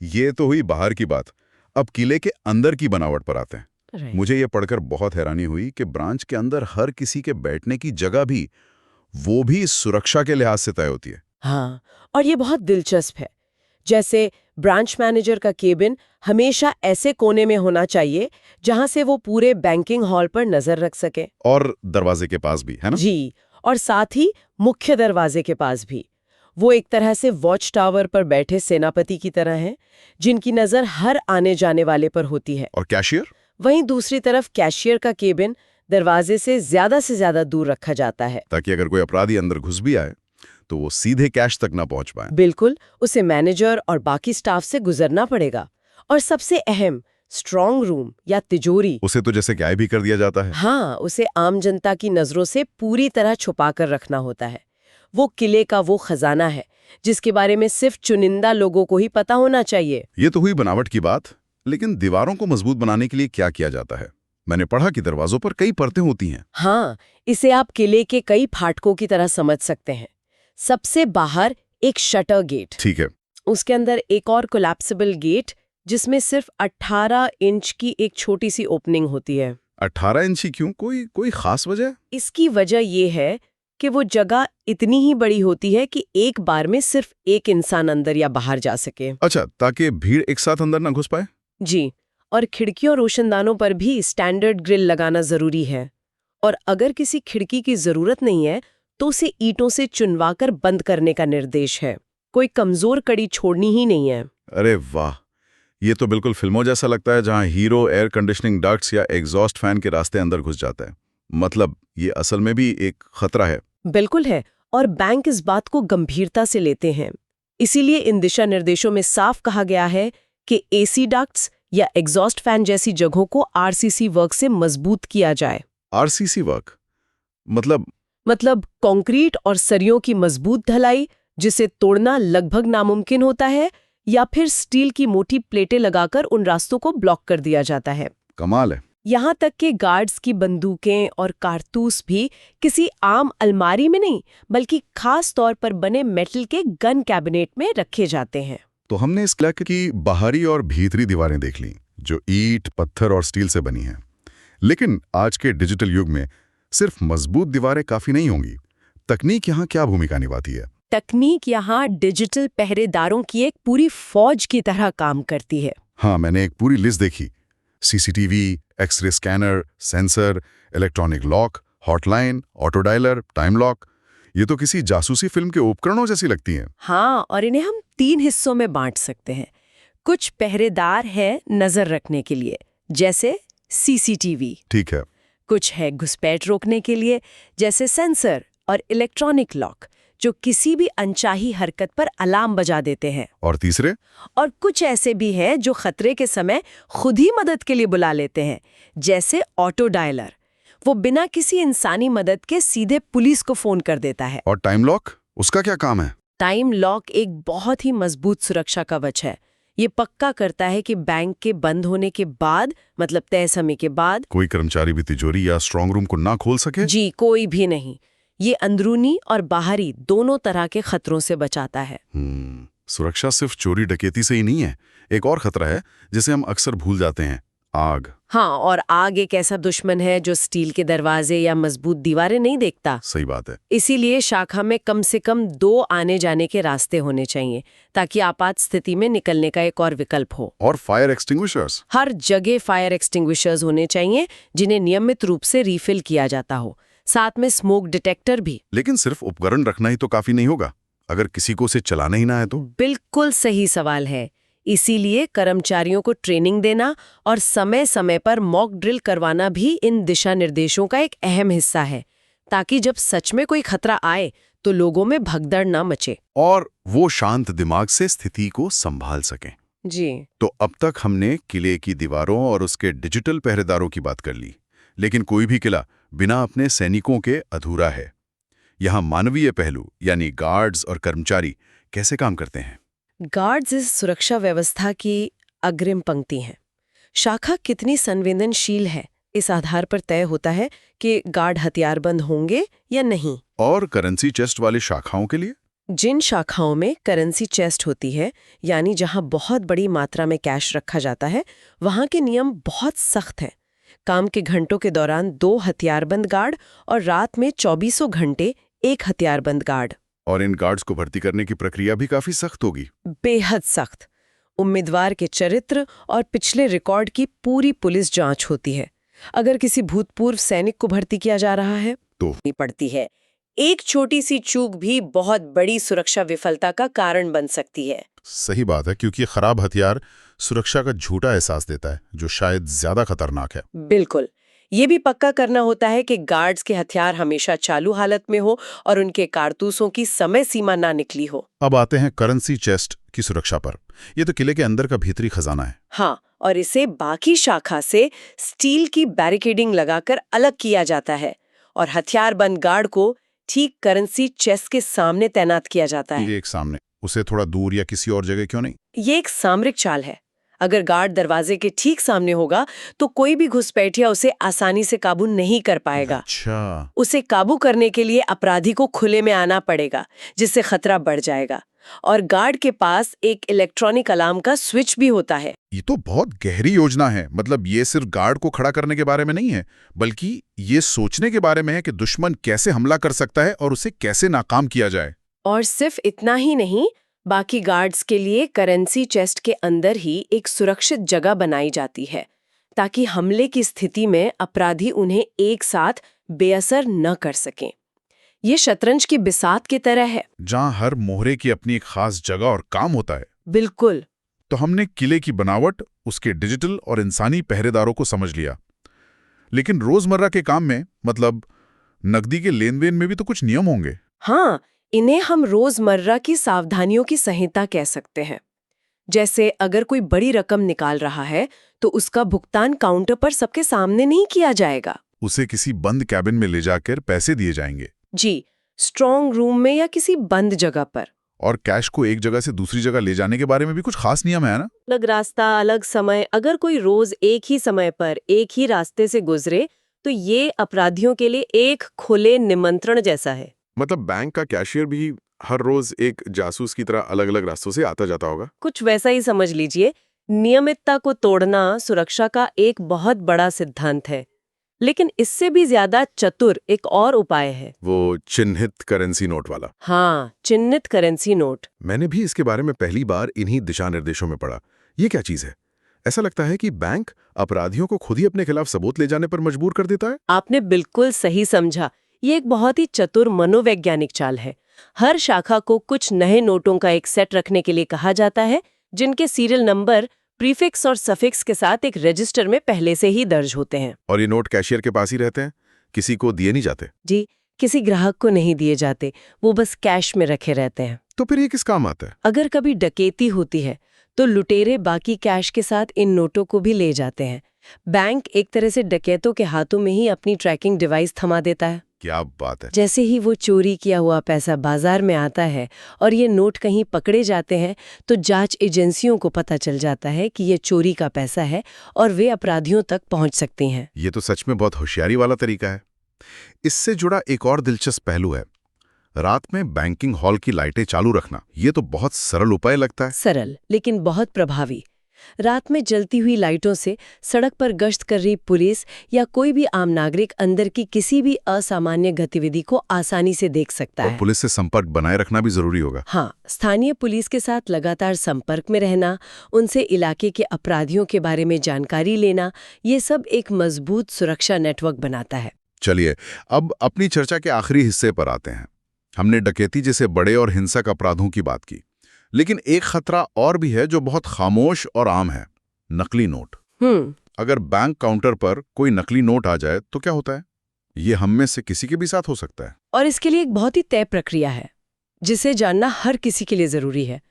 ये तो हुई बाहर की बात। अब किले के अंदर की बनावट पर आते हैं। मुझे ये पढ़कर बहुत हैरानी हुई कि ब्रांच के अंदर हर किसी के बैठने की जगह भी, वो भी सुरक्षा के लिहाज से तय होती है। हाँ, और ये बहुत दिलचस्प है। जैसे ब्रांच मैनेजर का केबिन हमेशा ऐसे कोने में होना चाहिए जहां से वो पूरे बैंकिंग हॉल पर नजर रख सके। और दरवाजे के पास भी, है ना? जी, और साथ ही मुख्य दरवाजे के पास भी। वो एक तरह से वॉच टावर पर बैठे सेनापति की तरह हैं, जिनकी नज़र हर आने जाने वाले पर होती है। और कैशियर? वहीं दूसरी तरफ कैशियर का केबिन दरवाजे से ज्यादा दूर रखा जाता है, ताकि अगर कोई अपराधी अंदर घुस भी आए तो वो सीधे कैश तक ना पहुंच पाए। बिल्कुल, उसे मैनेजर और बाकी स्टाफ से गुजरना पड़ेगा। और सबसे अहम, स्ट्रांग रूम या तिजोरी, उसे तो जैसे गायब भी कर दिया जाता है। हाँ, उसे आम जनता की नजरों से पूरी तरह छुपा कर रखना होता है। वो किले का वो खजाना है जिसके बारे में सिर्फ चुनिंदा लोगों को ही पता होना चाहिए। ये तो हुई बनावट की बात, लेकिन दीवारों को मजबूत बनाने के लिए क्या किया जाता है? मैंने पढ़ा कि दरवाजों पर कई परतें होती हैं। हाँ, इसे आप किले के कई फाटकों की तरह समझ सकते हैं। सबसे बाहर एक शटर गेट, ठीक है। उसके अंदर एक और कोलैप्सिबल गेट जिसमें सिर्फ 18 इंच की एक छोटी सी ओपनिंग होती है। 18 इंची क्यों? कोई खास वजह? इसकी वजह ये है कि वो जगह इतनी ही बड़ी होती है कि एक बार में सिर्फ एक इंसान अंदर या बाहर जा सके। अच्छा, ताकि भीड़ एक साथ अंदर ना घुस पाए। जी, और खिड़कियों और रोशनदानों पर भी स्टैंडर्ड ग्रिल लगाना जरूरी है। और अगर किसी खिड़की की जरूरत नहीं है तो उसे ईंटों से चुनवाकर बंद करने का निर्देश है। कोई कमजोर कड़ी छोड़नी ही नहीं है। अरे वाह, ये तो बिल्कुल फिल्मों जैसा लगता है, जहां हीरो एयर कंडीशनिंग डक्ट्स या एग्जॉस्ट फैन के रास्ते अंदर घुस जाता है। मतलब ये असल में भी एक खतरा है। बिल्कुल है, और बैंक इस बात को गंभीरता से लेते हैं। इसीलिए इन दिशा निर्देशों में साफ कहा गया है कि एसी डक्ट्स या एग्जॉस्ट फैन जैसी जगहों को आरसीसी वर्क से मजबूत किया जाए। आरसीसी वर्क मतलब कंक्रीट और सरियों की मजबूत ढलाई, जिसे तोड़ना लगभग नामुमकिन होता है, या फिर स्टील की मोटी प्लेटें लगाकर उन रास्तों को ब्लॉक कर दिया जाता है। कमाल है। यहाँ तक कि गार्ड्स की बंदूकें और कारतूस भी किसी आम अलमारी में नहीं, बल्कि खास तौर पर बने मेटल के गन कैबिनेट में रखे जाते हैं। तो हमने इस इलाके की बाहरी और भीतरी दीवारें देख लीं, जो ईंट, पत्थर और स्टील से बनी हैं। लेकिन आज के डिजिटल युग में सिर्फ मजबूत दीवारें काफी नहीं होंगी। तकनीक यहाँ क्या भूमिका निभाती है? तकनीक यहाँ डिजिटल पहरेदारों की एक पूरी फौज की तरह काम करती है। हाँ, मैंने एक पूरी लिस्ट देखी। CCTV, X ray scanner, sensor, electronic lock, hotline, auto dialler, time lock. ये तो किसी जासूसी फिल्म के उपकरणों जैसी लगती हैं। हाँ, और इन्हें हम 3 हिस्सों में बांट सकते हैं। कुछ पहरेदार है नजर रखने के लिए, जैसे सीसीटीवी। ठीक है। कुछ है घुसपैठ रोकने के लिए, जैसे सेंसर और इलेक्ट्रॉनिक लॉक, जो किसी भी अनचाही हरकत पर अलार्म बजा देते हैं। और तीसरे? और कुछ ऐसे भी हैं जो खतरे के समय खुद ही मदद के लिए बुला लेते हैं, जैसे ऑटो डायलर। वो बिना किसी इंसानी मदद के सीधे पुलिस को फोन कर देता है। और टाइम लॉक, उसका क्या काम है? टाइम लॉक एक बहुत ही मजबूत सुरक्षा कवच है। ये पक्का करता है कि बैंक के बंद होने के बाद, मतलब तय समय के बाद, कोई कर्मचारी भी तिजोरी या स्ट्रांग रूम को ना खोल सके? जी, कोई भी नहीं। ये अंदरूनी और बाहरी दोनों तरह के खतरों से बचाता है। सुरक्षा सिर्फ चोरी डकैती से ही नहीं है। एक और खतरा है जिसे हम अक्सर भूल जाते हैं, आग। हाँ, और आग एक ऐसा दुश्मन है जो स्टील के दरवाजे या मजबूत दीवारें नहीं देखता। सही बात है। इसीलिए शाखा में कम से कम 2 आने जाने के रास्ते होने चाहिए, ताकि आपात स्थिति में निकलने का एक और विकल्प हो। और फायर एक्सटिंग्विशर्स? हर जगह फायर एक्सटिंग्विशर्स होने चाहिए, जिन्हें नियमित रूप से रीफिल किया जाता हो। साथ में स्मोक डिटेक्टर भी। लेकिन सिर्फ उपकरण रखना ही तो काफी नहीं होगा, अगर किसी को उसे चलाना ही ना है तो? बिल्कुल सही सवाल है। इसीलिए कर्मचारियों को ट्रेनिंग देना और समय समय पर मॉक ड्रिल करवाना भी इन दिशा निर्देशों का एक अहम हिस्सा है, ताकि जब सच में कोई खतरा आए तो लोगों में भगदड़ ना मचे और वो शांत दिमाग से स्थिति को संभाल सकें। जी। तो अब तक हमने किले की दीवारों और उसके डिजिटल पहरेदारों की बात कर ली, लेकिन कोई भी किला बिना अपने सैनिकों के अधूरा है। यहाँ मानवीय पहलू यानी गार्ड्स और कर्मचारी कैसे काम करते हैं? गार्ड्स इस सुरक्षा व्यवस्था की अग्रिम पंक्ति हैं। शाखा कितनी संवेदनशील है, इस आधार पर तय होता है कि गार्ड हथियारबंद होंगे या नहीं। और करेंसी चेस्ट वाली शाखाओं के लिए? जिन शाखाओं में करेंसी चेस्ट होती है, यानी जहां बहुत बड़ी मात्रा में कैश रखा जाता है, वहां के नियम बहुत सख्त हैं। काम के घंटों के दौरान 2 हथियारबंद गार्ड और रात में 24 घंटे 1 हथियारबंद गार्ड। और इन गार्ड्स को भर्ती करने की प्रक्रिया भी काफी सख्त होगी। बेहद सख्त। उम्मीदवार के चरित्र और पिछले रिकॉर्ड की पूरी पुलिस जांच होती है। अगर किसी भूतपूर्व सैनिक को भर्ती किया जा रहा है तो पड़ती है एक छोटी सी चूक भी बहुत बड़ी सुरक्षा विफलता का कारण बन सकती है। सही बात है, क्योंकि खराब हथियार सुरक्षा का झूठा एहसास देता है, जो शायद ज्यादा खतरनाक है। बिल्कुल। ये भी पक्का करना होता है कि गार्ड्स के हथियार हमेशा चालू हालत में हो और उनके कारतूसों की समय सीमा ना निकली हो। अब आते हैं करेंसी चेस्ट की सुरक्षा पर। ये तो किले के अंदर का भीतरी खजाना है। हाँ, और इसे बाकी शाखा से स्टील की बैरिकेडिंग लगाकर अलग किया जाता है और हथियारबंद गार्ड को ठीक करेंसी चेस्ट के सामने तैनात किया जाता है। ये एक सामने, उसे थोड़ा दूर या किसी और जगह क्यों नहीं? ये एक सामरिक चाल है। अगर गार्ड दरवाजे के ठीक सामने होगा तो कोई भी घुसपैठिया उसे आसानी से काबू नहीं कर पाएगा। अच्छा। उसे काबू करने के लिए अपराधी को खुले में आना पड़ेगा, जिससे खतरा बढ़ जाएगा। और गार्ड के पास एक इलेक्ट्रॉनिक अलार्म का स्विच भी होता है। ये तो बहुत गहरी योजना है। मतलब ये सिर्फ गार्ड को खड़ा करने के बारे में नहीं है, बल्कि ये सोचने के बारे में है कि दुश्मन कैसे हमला कर सकता है और उसे कैसे नाकाम किया जाए। और सिर्फ इतना ही नहीं, बाकी गार्ड्स के लिए करेंसी चेस्ट के अंदर ही एक सुरक्षित जगह बनाई जाती है, ताकि हमले की स्थिति में अपराधी उन्हें एक साथ बेअसर न कर सकें। ये शतरंज की बिसात की तरह है, जहां हर मोहरे की अपनी एक खास जगह और काम होता है। बिल्कुल। तो हमने किले की बनावट, उसके डिजिटल और इंसानी पहरेदारों को समझ लिया, लेकिन रोजमर्रा के काम में, मतलब नकदी के लेन देन में भी तो कुछ नियम होंगे। हाँ, इन्हें हम रोजमर्रा की सावधानियों की संहिता कह सकते हैं। जैसे अगर कोई बड़ी रकम निकाल रहा है तो उसका भुगतान काउंटर पर सबके सामने नहीं किया जाएगा। उसे किसी बंद कैबिन में ले जाकर पैसे दिए जाएंगे। जी, स्ट्रॉन्ग रूम में या किसी बंद जगह पर। और कैश को एक जगह से दूसरी जगह ले जाने के बारे में भी कुछ खास नियम है ना? अलग रास्ता, अलग समय। अगर कोई रोज एक ही समय पर एक ही रास्ते से गुजरे तो ये अपराधियों के लिए एक खुले निमंत्रण जैसा है। मतलब बैंक का कैशियर भी हर रोज एक जासूस की तरह अलग अलग रास्तों से आता जाता होगा। कुछ वैसा ही समझ लीजिए। नियमितता को तोड़ना सुरक्षा का एक बहुत बड़ा सिद्धांत है, लेकिन इससे भी ज्यादा चतुर एक और उपाय है। वो चिन्हित करेंसी नोट वाला। हाँ, चिन्हित करेंसी नोट। मैंने भी इसके बारे में पहली बार इन्हीं दिशा निर्देशों में पढ़ा। ये क्या चीज है? ऐसा लगता है कि बैंक अपराधियों को खुद ही अपने खिलाफ सबूत ले जाने पर मजबूर कर देता है। आपने बिल्कुल सही समझा। ये एक बहुत ही चतुर मनोवैज्ञानिक चाल है। हर शाखा को कुछ नए नोटों का एक सेट रखने के लिए कहा जाता है, जिनके सीरियल नंबर, प्रीफिक्स और सफिक्स के साथ एक रजिस्टर में पहले से ही दर्ज होते हैं। और ये नोट कैशियर के पास ही रहते हैं, किसी को दिए नहीं जाते। जी, किसी ग्राहक को नहीं दिए जाते, वो बस कैश में रखे रहते हैं। तो फिर ये किस काम आता है? अगर कभी डकैती होती है तो लुटेरे बाकी कैश के साथ इन नोटों को भी ले जाते हैं। बैंक एक तरह से डकैतों के हाथों में ही अपनी ट्रैकिंग डिवाइस थमा देता है। क्या बात है। जैसे ही वो चोरी किया हुआ पैसा बाजार में आता है और ये नोट कहीं पकड़े जाते हैं तो जांच एजेंसियों को पता चल जाता है कि ये चोरी का पैसा है और वे अपराधियों तक पहुंच सकती हैं। ये तो सच में बहुत होशियारी वाला तरीका है। इससे जुड़ा एक और दिलचस्प पहलू है, रात में बैंकिंग हॉल की लाइटें चालू रखना। ये तो बहुत सरल उपाय लगता है। सरल, लेकिन बहुत प्रभावी। रात में जलती हुई लाइटों से सड़क पर गश्त कर रही पुलिस या कोई भी आम नागरिक अंदर की किसी भी असामान्य गतिविधि को आसानी से देख सकता और है। पुलिस से संपर्क बनाए रखना भी जरूरी होगा। हाँ, स्थानीय पुलिस के साथ लगातार संपर्क में रहना, उनसे इलाके के अपराधियों के बारे में जानकारी लेना, ये सब एक मजबूत सुरक्षा नेटवर्क बनाता है। चलिए, अब अपनी चर्चा के आखिरी हिस्से पर आते हैं। हमने डकैती जैसे बड़े और हिंसक अपराधों की बात की, लेकिन एक खतरा और भी है जो बहुत खामोश और आम है, नकली नोट। अगर बैंक काउंटर पर कोई नकली नोट आ जाए तो क्या होता है? ये हम में से किसी के भी साथ हो सकता है। और इसके लिए एक बहुत ही तय प्रक्रिया है, जिसे जानना हर किसी के लिए जरूरी है।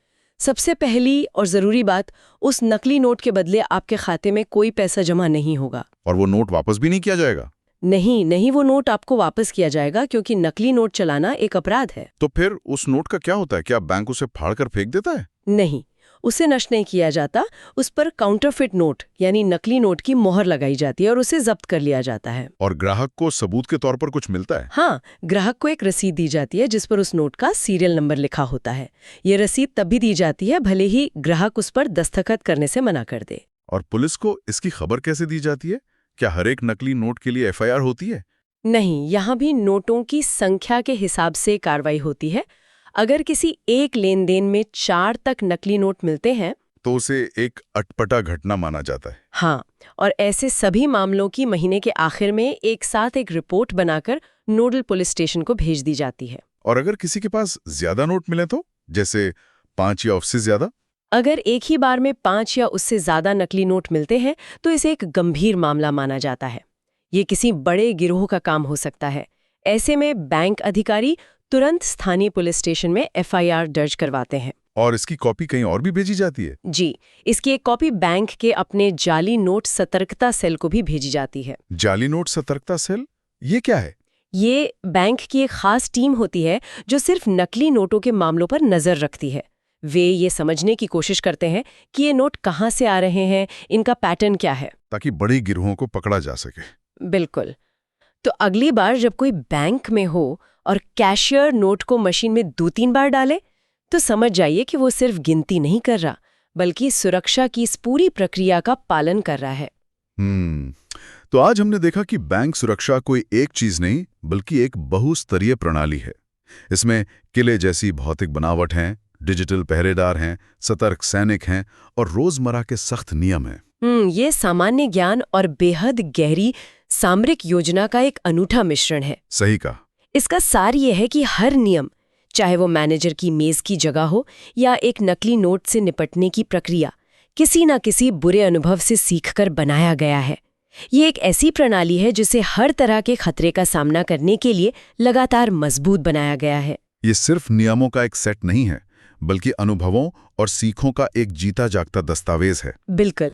सबसे पहली और जरूरी बात, उस नकली नोट के बदले आपके खाते में कोई पैसा जमा नहीं होगा। और वो नोट वापस भी नहीं किया जाएगा? नहीं, वो नोट आपको वापस किया जाएगा, क्योंकि नकली नोट चलाना एक अपराध है। तो फिर उस नोट का क्या होता है? क्या बैंक उसे फाड़कर फेंक देता है? नहीं, उसे नष्ट नहीं किया जाता। उस पर काउंटरफिट नोट यानी नकली नोट की मोहर लगाई जाती है और उसे जब्त कर लिया जाता है। और ग्राहक को सबूत के तौर पर कुछ मिलता है? हाँ, ग्राहक को एक रसीद दी जाती है जिस पर उस नोट का सीरियल नंबर लिखा होता है। ये रसीद तब भी दी जाती है भले ही ग्राहक उस पर दस्तखत करने से मना कर दे। और पुलिस को इसकी खबर कैसे दी जाती है? क्या हर एक नकली नोट के लिए एफआईआर होती है? नहीं, यहाँ भी नोटों की संख्या के हिसाब से कार्रवाई होती है। अगर किसी एक लेन देन में 4 तक नकली नोट मिलते हैं तो उसे एक अटपटा घटना माना जाता है। हाँ, और ऐसे सभी मामलों की महीने के आखिर में एक साथ एक रिपोर्ट बनाकर नोडल पुलिस स्टेशन को भेज दी जाती है। और अगर किसी के पास ज्यादा नोट मिले तो, जैसे 5 या उससे ज्यादा? अगर एक ही बार में 5 या उससे ज्यादा नकली नोट मिलते हैं तो इसे एक गंभीर मामला माना जाता है। ये किसी बड़े गिरोह का काम हो सकता है। ऐसे में बैंक अधिकारी तुरंत स्थानीय पुलिस स्टेशन में FIR दर्ज करवाते हैं। और इसकी कॉपी कहीं और भी भेजी जाती है? जी, इसकी एक कॉपी बैंक के अपने जाली नोट सतर्कता सेल को भी भेजी जाती है। जाली नोट सतर्कता सेल, ये क्या है? ये बैंक की एक खास टीम होती है जो सिर्फ नकली नोटों के मामलों पर नजर रखती है। वे ये समझने की कोशिश करते हैं कि ये नोट कहाँ से आ रहे हैं, इनका पैटर्न क्या है, ताकि बड़े गिरोहों को पकड़ा जा सके। बिल्कुल। तो अगली बार जब कोई बैंक में हो और कैशियर नोट को मशीन में 2-3 बार डाले, तो समझ जाइए कि वो सिर्फ गिनती नहीं कर रहा, बल्कि सुरक्षा की इस पूरी प्रक्रिया का पालन कर रहा है। तो आज हमने देखा कि बैंक सुरक्षा कोई एक चीज नहीं, बल्कि एक बहुस्तरीय प्रणाली है। इसमें किले जैसी भौतिक बनावट है, डिजिटल पहरेदार हैं, सतर्क सैनिक हैं और रोजमर्रा के सख्त नियम हैं। ये सामान्य ज्ञान और बेहद गहरी सामरिक योजना का एक अनूठा मिश्रण है। सही कहा। इसका सार ये है कि हर नियम, चाहे वो मैनेजर की मेज की जगह हो या एक नकली नोट से निपटने की प्रक्रिया, किसी न किसी बुरे अनुभव से सीखकर बनाया गया है। ये एक ऐसी प्रणाली है जिसे हर तरह के खतरे का सामना करने के लिए लगातार मजबूत बनाया गया है। ये सिर्फ नियमों का एक सेट नहीं है, बल्कि अनुभवों और सीखों का एक जीता जागता दस्तावेज है। बिल्कुल।